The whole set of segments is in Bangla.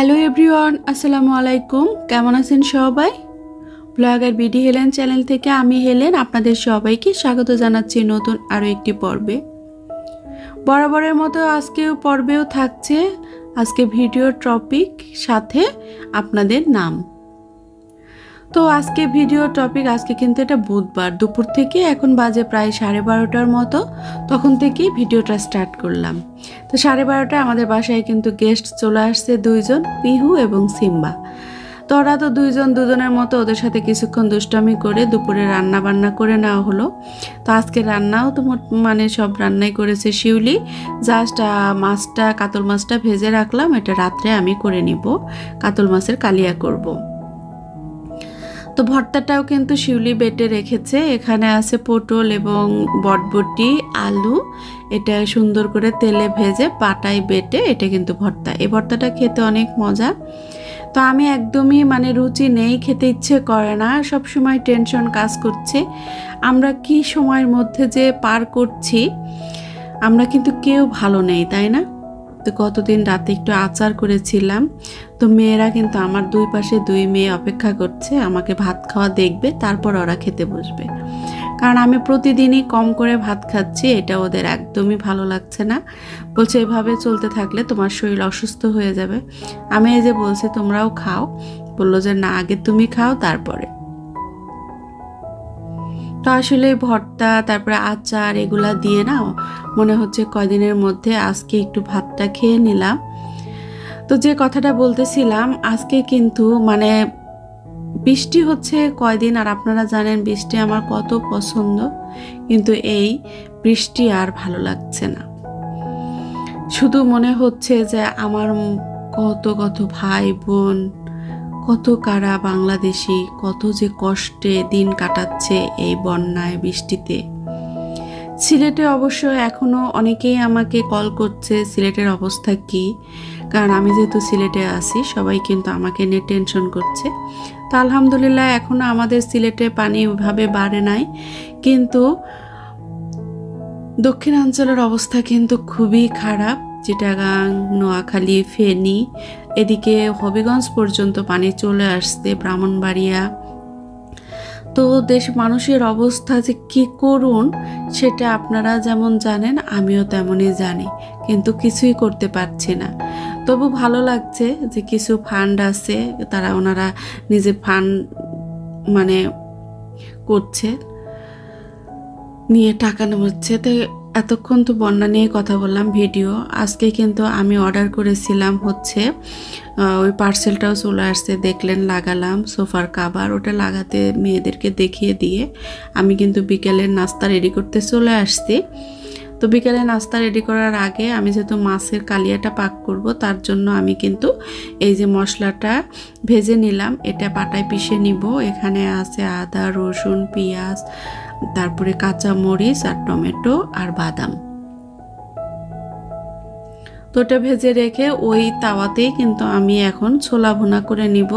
হ্যালো এভরিওয়ান, আসসালামু আলাইকুম। কেমন আছেন সবাই? ব্লগার বিডি হেলেন চ্যানেল থেকে আমি হেলেন আপনাদের সবাইকে স্বাগত জানাচ্ছি নতুন আরও একটি পর্বে। বরাবরের মতো আজকেও পর্বেও থাকছে আজকে ভিডিওর টপিক সাথে আপনাদের নাম। তো আজকে ভিডিও টপিক আজকে কিন্তু এটা বুধবার দুপুর থেকে এখন বাজে প্রায় 12:30টার মতো, তখন থেকেই ভিডিওটা স্টার্ট করলাম। তো 12:30টায় আমাদের বাসায় কিন্তু গেস্ট চলে আসছে দুইজন, পিহু এবং সিম্বা। তো ওরা তো দুজনের মতো ওদের সাথে কিছুক্ষণ দুষ্টামি করে দুপুরে রান্না বান্না করে নেওয়া হলো। তো আজকে রান্নাও তো সব রান্নাই করেছে শিউলি। জাস্ট কাতল মাছটা ভেজে রাখলাম, এটা রাত্রে আমি করে নিব, কাতল মাছের কালিয়া করব। তো ভর্তাটাও কিন্তু শিউলি বেটে রেখেছে। এখানে আছে পটল এবং বটবটি, আলু, এটা সুন্দর করে তেলে ভেজে পাটায় বেটে এটা কিন্তু ভর্তা। এই ভর্তাটা খেতে অনেক মজা। তো আমি একদমই রুচি নেই, খেতে ইচ্ছে করে না, সব সময় টেনশন কাজ করছে। আমরা কি সময়ের মধ্যে যে পার করছি, আমরা কিন্তু কেউ ভালো নেই, তাই না? তো গতদিন রাতে একটু আচার করেছিলাম। তো মেয়েরা কিন্তু আমার দুই পাশে দুই মেয়ে অপেক্ষা করছে আমাকে ভাত খাওয়া দেখবে, তারপর ওরা খেতে বসবে। কারণ আমি প্রতিদিনই কম করে ভাত খাচ্ছি, এটা ওদের একদমই ভালো লাগছে না। বলছে এভাবে চলতে থাকলে তোমার শরীর অসুস্থ হয়ে যাবে। আমি এই যে বলছি তোমরাও খাও, বললো যে না, আগে তুমি খাও তারপরে। তো আসলে ভর্তা তারপরে আচার এগুলা দিয়ে না মনে হচ্ছে কয়দিনের মধ্যে আজকে একটু ভাতটা খেয়ে নিলাম। তো যে কথাটা বলতেছিলাম, আজকে কিন্তু বৃষ্টি হচ্ছে কয়দিন, আর আপনারা জানেন বৃষ্টি আমার কত পছন্দ, কিন্তু এই বৃষ্টি আর ভালো লাগছে না। শুধু মনে হচ্ছে যে আমার কত কত ভাই বোন, কত কারা বাংলাদেশি কত যে কষ্টে দিন কাটাচ্ছে এই বন্যায় বৃষ্টিতে। সিলেটে অবশ্য এখনো অনেকেই আমাকে কল করছে সিলেটের অবস্থা কি, কারণ আমি যেহেতু সিলেটে আছি সবাই কিন্তু আমাকে নিয়ে টেনশন করছে। তো আলহামদুলিল্লাহ এখনো আমাদের সিলেটে পানি ওইভাবে বাড়ে নাই, কিন্তু দক্ষিণাঞ্চলের অবস্থা কিন্তু খুবই খারাপ। চিটাগাং, নোয়াখালী, ফেনী, এদিকে হবিগঞ্জ পর্যন্ত পানি চলে আসছে, ব্রাহ্মণবাড়িয়া। তো মানুষের অবস্থা যে কি করুন সেটা আপনারা যেমন জানেন আমিও তেমনই জানি, কিন্তু কিছুই করতে পারছি না। তবু ভালো লাগছে যে কিছু ফান্ড আছে, ওনারা নিজে ফান্ড করছে, নিয়ে টাকা নেওয়াচ্ছে। তো এতক্ষণ তো বন্যা নিয়ে কথা বললাম ভিডিও। আজকে কিন্তু আমি অর্ডার করেছিলাম ওই পার্সেলটাও চলে আসছে, দেখলেন লাগালাম সোফার কাভার, ওটা লাগাতে মেয়েদেরকে দেখিয়ে দিয়ে আমি কিন্তু বিকেলের নাস্তা রেডি করতে চলে আসছি। তো বিকেলে নাস্তা রেডি করার আগে আমি যেহেতু মাছের কালিয়াটা পাক করব, তার জন্য আমি কিন্তু এই যে মশলাটা ভেজে নিলাম, এটা পাটায় পিষে নিব। এখানে আছে আদা, রসুন, পেঁয়াজ, তারপরে কাঁচা মরিচ আর টমেটো আর বাদাম। তো এটা ভেজে রেখে ওই তাওয়াতেই কিন্তু আমি এখন ছোলা ভুনা করে নিব।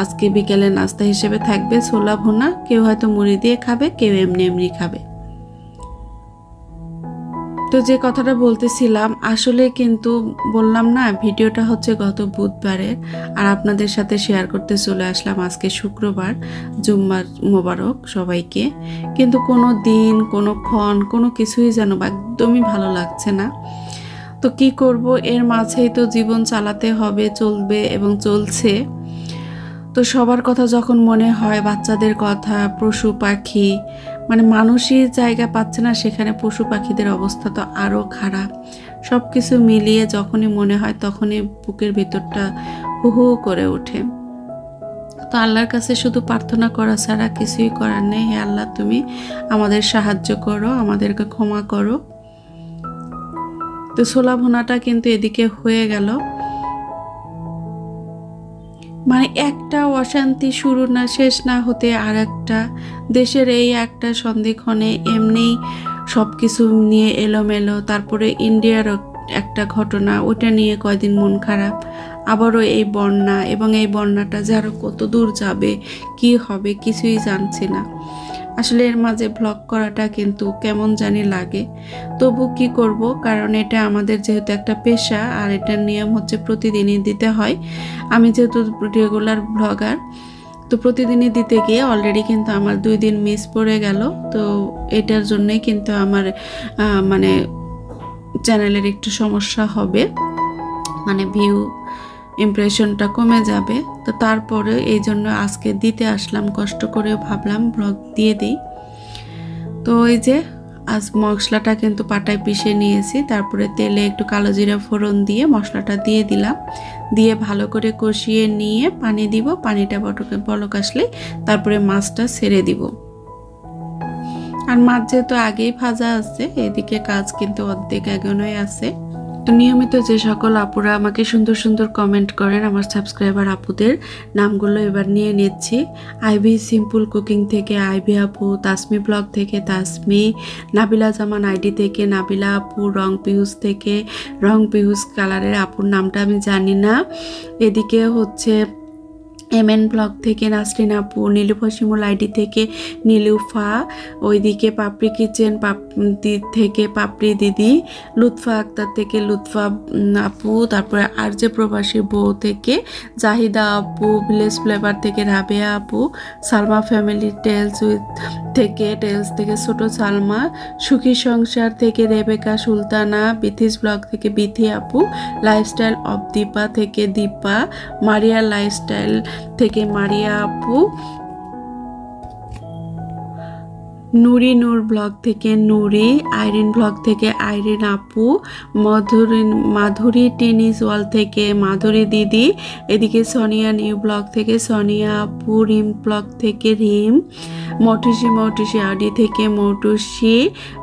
আজকে বিকেলে নাস্তা হিসেবে থাকবে ছোলা ভুনা। কেউ হয়তো মুড়ি দিয়ে খাবে, কেউ এমনি এমনি খাবে। তো যে কথাটা বলতেছিলাম, আসলে কিন্তু বললাম না ভিডিওটা হচ্ছে গত বুধবারের, আর আপনাদের সাথে শেয়ার করতে চলে আসলাম আজকে শুক্রবার। জুম্মার মোবারক সবাইকে। কিন্তু কোনো দিন কোনোক্ষণ কোনো কিছুই যেন একদমই ভালো লাগছে না। তো কি করব, এর মাঝেই তো জীবন চালাতে হবে, চলবে এবং চলছে। তো সবার কথা যখন মনে হয়, বাচ্চাদের কথা, পশু পাখি, মানুষই জায়গা পাচ্ছে না, সেখানে পশু পাখিদের অবস্থা তো আরও খারাপ। সব কিছু মিলিয়ে যখনই মনে হয় তখনই বুকের ভিতরটা হু হু করে ওঠে। তো আল্লাহর কাছে শুধু প্রার্থনা করা ছাড়া কিছুই করার নেই। হে আল্লাহ, তুমি আমাদের সাহায্য করো, আমাদেরকে ক্ষমা করো। তো ছোলা ভুনাটা কিন্তু এদিকে হয়ে গেল। একটা অশান্তি শুরু না শেষ না হতে আর একটা, দেশের এই একটা সন্ধিক্ষণে এমনি সব কিছু নিয়ে এলোমেলো। তারপরে ইন্ডিয়ার একটা ঘটনা, ওটা নিয়ে কয়দিন মন খারাপ। আবারও এই বন্যা, এবং এই বন্যাটা যে আরও কত দূর যাবে, কি হবে কিছুই জানছি না। আসলে এর মাঝে ব্লগ করাটা কিন্তু কেমন জানি লাগে, তবু কি করব, কারণ এটা আমাদের যেহেতু একটা পেশা আর এটার নিয়ম হচ্ছে প্রতিদিনই দিতে হয়। আমি যেহেতু রেগুলার ব্লগার, তো প্রতিদিনই দিতে গিয়ে অলরেডি কিন্তু আমার 2 দিন মিস পড়ে গেল। তো এটার জন্যই কিন্তু আমার মানে চ্যানেলের একটু সমস্যা হবে, মানে ভিউ ইমপ্রেশনটা কমে যাবে। তো তারপরে এই জন্য আজকে দিতে আসলাম, কষ্ট করে ভাবলাম ব্লগ দিয়ে দিই। তো এই যে আজ মশলাটা কিন্তু পাটায় পিষে নিয়েছি, তারপরে তেলে একটু কালো জিরা ফোড়ন দিয়ে মশলাটা দিয়ে দিলাম, দিয়ে ভালো করে কষিয়ে নিয়ে পানি দিব। পানিটা বলক আসলে তারপরে মাছটা ছেড়ে দিব। আর মাছ যেহেতু আগেই ভাজা আছে, এদিকে কাজ কিন্তু অর্ধেক এগোনোই আছে। তো নিয়মিত যে সকল আপুরা আমাকে সুন্দর সুন্দর কমেন্ট করেন, আমার সাবস্ক্রাইবার আপুদের নামগুলো এবার নিয়ে নিচ্ছি। আইভি সিম্পল কুকিং থেকে আইভি আপু, তাসমি ব্লগ থেকে তাসমি, নাবিলা জামান আইডি থেকে নাবিলা আপু, রং পিহুস থেকে রং পিহুস কালারের আপুর নামটা আমি জানি না। এদিকে হচ্ছে এমএন ব্লগ থেকে নাসরিন আপু, নীলুফা শিমুল আইডি থেকে নীলুফা, ওইদিকে পাপড়ি কিচেন থেকে পাপড়ি দিদি, লুৎফা আক্তার থেকে লুৎফা আপু, তারপরে আর যে প্রবাসী বউ থেকে জাহিদা আপু, ভিলেজ ফ্লেভার থেকে রাবেয়া আপু, সালমা ফ্যামিলি টেলস থেকে ছোট সালমা, সুখী সংসার থেকে রেবেকা সুলতানা, বিথিস ব্লগ থেকে বিথি আপু, লাইফস্টাইল অফ দীপা থেকে দীপা, মারিয়া লাইফস্টাইল থেকে মারিয়া আপু, নুরি নূর ব্লগ থেকে নুরি, আইরিন ব্লগ থেকে আইরিন আপু, মাধুরী টেনিস ওয়াল থেকে মাধুরী দিদি, এদিকে সোনিয়া নিউ ব্লগ থেকে সোনিয়া আপু, রিম ব্লগ থেকে রিম, মৌটুসি আডি থেকে মৌটুসি,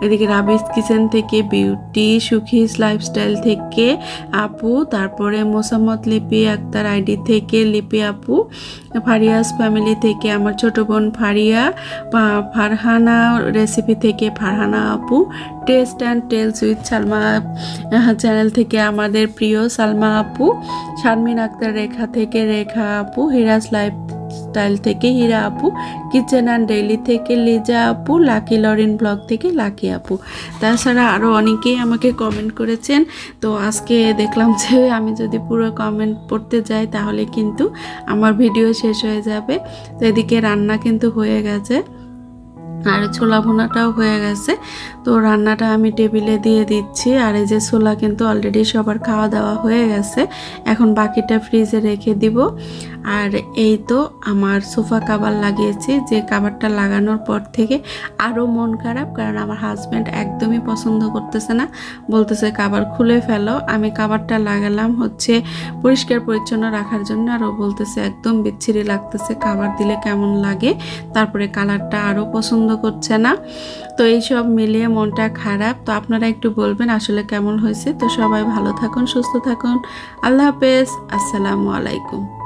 এদিকে রাবিস কিচেন থেকে বিউটি, সুখিস লাইফস্টাইল থেকে আপু, তারপরে মোসাম্মদ লিপি আক্তার আইডি থেকে লিপি আপু, ফারিয়াস ফ্যামিলি থেকে আমার ছোট বোন ফারিয়া, ফারহানা রেসিপি থেকে ফারহানা আপু, taste and tales with Salma channel থেকে আমাদের প্রিয় সালমা আপু, শারমিন আক্তার রেখা থেকে রেখা আপু, হিরাজ লাইফস্টাইল থেকে হীরা আপু, কিচেন অ্যান্ড ডেইলি থেকে লিজা আপু, লাকি লরিন ব্লগ থেকে লাকি আপু। তাছাড়া আরও অনেকেই আমাকে কমেন্ট করেছেন। তো আজকে দেখলাম যে আমি যদি পুরো কমেন্ট পড়তে যাই তাহলে কিন্তু আমার ভিডিও শেষ হয়ে যাবে। তো এদিকে রান্না কিন্তু হয়ে গেছে, আর ছোলা ভুনাটাও হয়ে গেছে। তো রান্নাটা আমি টেবিলে দিয়ে দিচ্ছি। আর এই যে ছোলা কিন্তু অলরেডি সবার খাওয়া দাওয়া হয়ে গেছে, এখন বাকিটা ফ্রিজে রেখে দিব। আর এই তো আমার সোফা কাভার লাগিয়েছি, যে কাভারটা লাগানোর পর থেকে আরও মন খারাপ, কারণ আমার হাজব্যান্ড একদমই পছন্দ করতেছে না, বলতেছে কাভার খুলে ফেলো। আমি কাভারটা লাগালাম হচ্ছে পরিষ্কার পরিচ্ছন্ন রাখার জন্য, আর ও বলতেছে একদম বিচ্ছিরি লাগতেছে, কাভার দিলে কেমন লাগে, তারপরে কালারটা আরও পছন্দ করছে না। তো এইসব মিলিয়ে মনটা খারাপ। তো আপনারা একটু বলবেন আসলে কেমন হয়েছে। তো সবাই ভালো থাকুন, সুস্থ থাকুন, আল্লাহ হাফেজ, আসসালামু আলাইকুম।